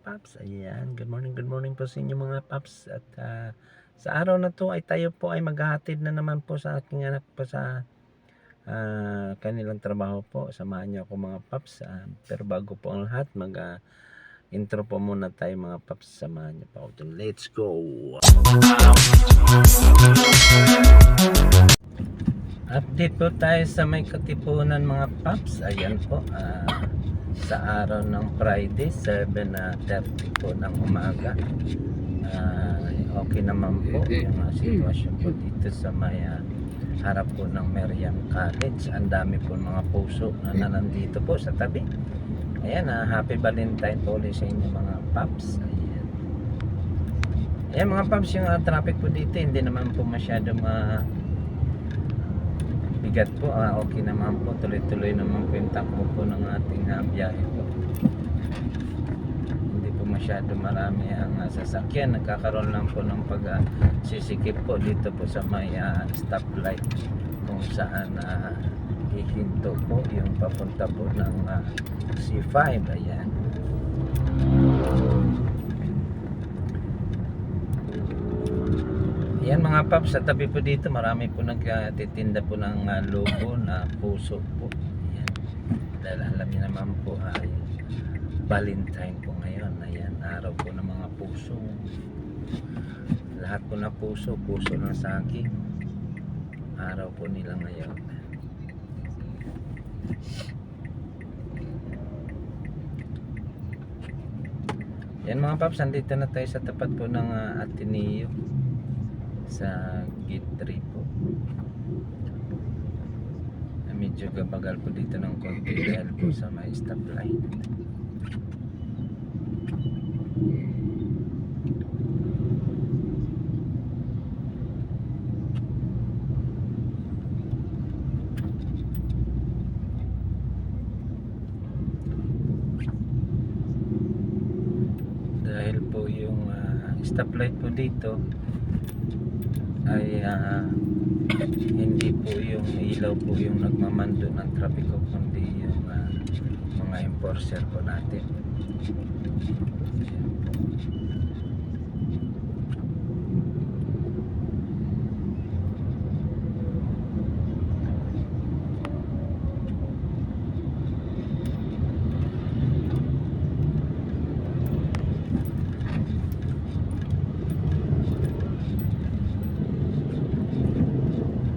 paps. Ayan, good morning po sa inyo mga paps. At sa araw na to ay tayo po ay maghahatid na naman po sa aking anak po sa kanilang trabaho po. Samahan niyo ako mga paps. Pero bago po ang lahat, intro po muna tayo mga paps. Samahan niyo po ako. Let's go! Update po tayo sa may Katipunan mga paps. Ayan po, sa araw ng Friday 7:30 po ng umaga. Okay naman po yung sitwasyon po dito sa may harap po ng Meriam College. Ang dami po mga puso na nandito po sa tabi. Ayan, happy Valentine po ulit sa inyo mga paps. Ayan mga paps, yung traffic po dito hindi naman po masyado bigat po. Okay naman po, tuloy-tuloy naman po yung takbo po ng ating biyahe po. Hindi po masyado marami ang sasakyan. Nagkakaroon lang po ng pagsisikip po dito po sa may stoplight kung saan hihinto po yung papunta po ng C5. Ayan. Yan mga paps, sa tabi po dito marami po nagtitinda po ng logo na puso po. Ayan. Dahil alam niyo naman po ay Valentine po ngayon. Ayan, araw po ng mga puso. Lahat po na puso ng saging. Araw po nila ngayon. Yan mga paps, andito na tayo sa tapat po ng Ateneo. Sa gate 3 po. Medyo gabagal po dito ng konti dahil po sa may stoplight. Dahil po yung stoplight po dito ay hindi po yung ilaw po yung nagmamando ng trapiko, kundi yung mga enforcer po natin.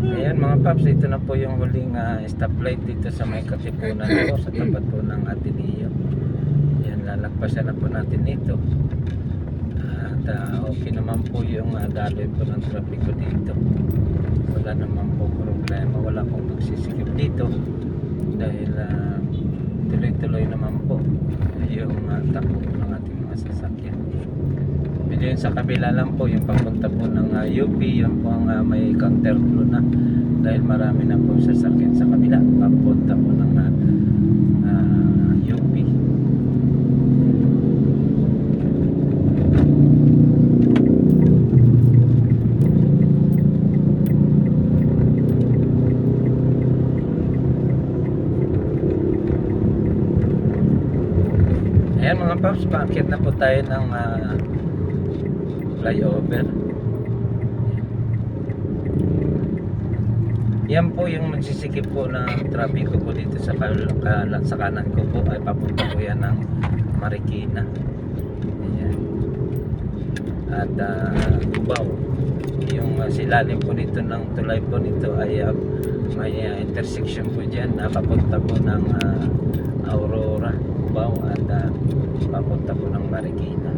Ayan mga paps, ito na po yung huling stoplight dito sa may Katipunan po, sa tapat po ng Ateneo. Ayan, lalagpasan na po natin ito. At okay naman po yung daloy po ng trapiko dito. Wala naman po problema, wala pong magsisikip dito dahil tuloy-tuloy naman po yung takbo ng ating mga sasakyan. Medyo yun sa kabila lang po, yung papunta po ng UP, yun po ang may counter flow na dahil marami na po sasakyan sa kabila papunta po ng UP. Ayan mga paps, paakyat na po tayo ng flyover. Yan po yung magsisikip po ng trapiko po dito sa kanan ko po ay papunta po yan ng Marikina. Ayan. At Cubao. Yung silalim po nito ng tulay po nito ay may intersection po dyan na papunta po ng Aurora, Cubao at papunta po ng Marikina.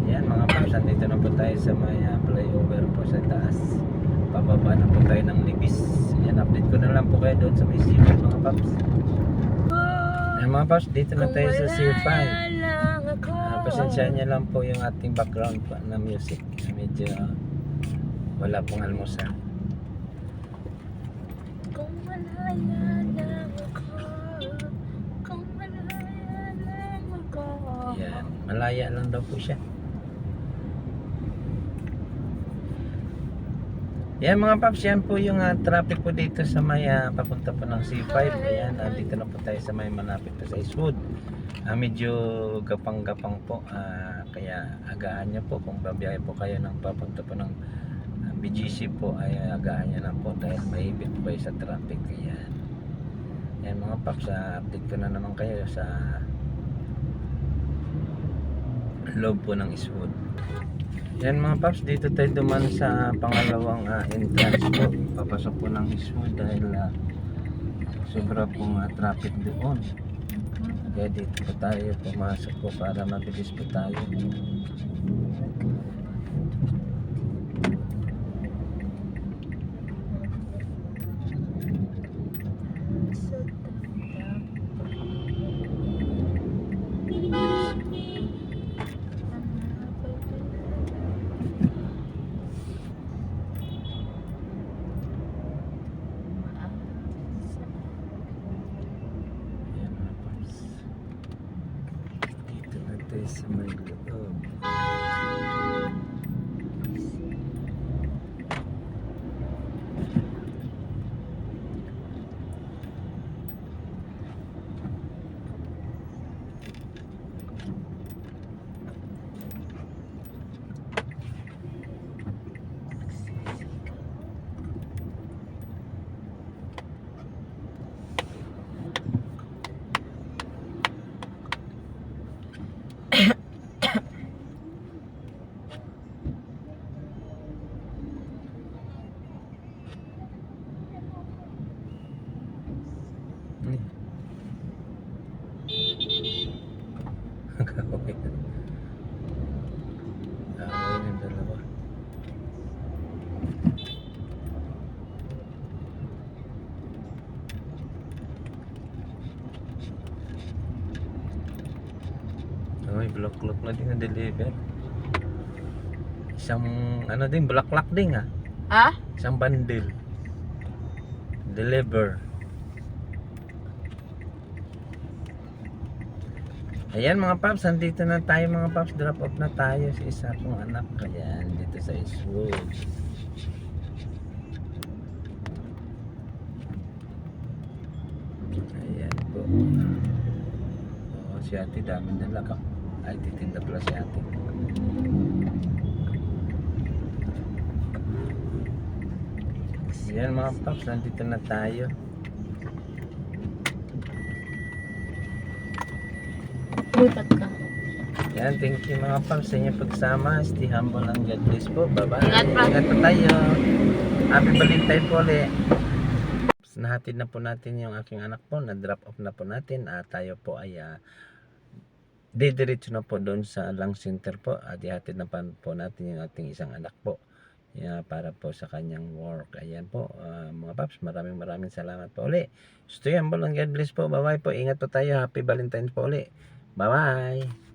Yan mga paps, nandito na po tayo sa may flyover po sa taas. Pababa na po tayo ng Libis. Yan, update ko na lang po kayo doon sa may C5 mga paps. Yan mga paps, dito na tayo sa C5. Pasensya niya lang po yung ating background pa na music. Medyo wala pong almusal. Kung malaya lang ako, kung malaya lang ako. Yan, malaya lang daw po siya. Yan mga paps, yan po yung traffic po dito sa may papunta po ng C5. Ayan, dito na po tayo sa may malapit po sa Eastwood. Medyo gapang-gapang po, kaya agahan nyo po kung babiyahe po kayo ng papunta po ng BGC po, ay agahan nyo na po dahil mahigpit po kayo sa traffic. Ayan. Yan mga paps, update ko na naman kayo sa loob po ng Eastwood. Yan mga paps, dito tayo duman sa pangalawang entrance po. Papasok po ng Eastwood dahil sobra pong traffic doon. Kaya dito po tayo pumasok po para mabilis po tayo. Sa Yan mga paps, dito na tayo sa may loob. Gawin. Gawin yung dalawa. Ay, block-lock na din na deliver. Isang ano din, block-lock din Isang bundle. Deliver. Ayan mga paps, nandito na tayo mga paps. Drop off na tayo sa isa kong anak. Ayan, dito sa Eastwood. Ayan po. Si ate, dami na lang. Ay, titinda pala si ate. Ayan mga paps, nandito na tayo. Lipat ka. Yan, thank you mga paps sa inyong pagsama. Stay humble and God bless po. Bye-bye. Ingat pa. Ingat po tayo. Happy Valentine po ulit. Nahatid na po natin yung aking anak po. Na-drop off na po natin. Tayo po ay didiretso na po doon sa Lang Center po. Ihatid na po natin yung ating isang anak po. Para po sa kanyang work. Ayan po mga paps. Maraming salamat po ulit. Stay humble and God bless po. Bye-bye po. Ingat po tayo. Happy Valentine po ulit. Bye-bye.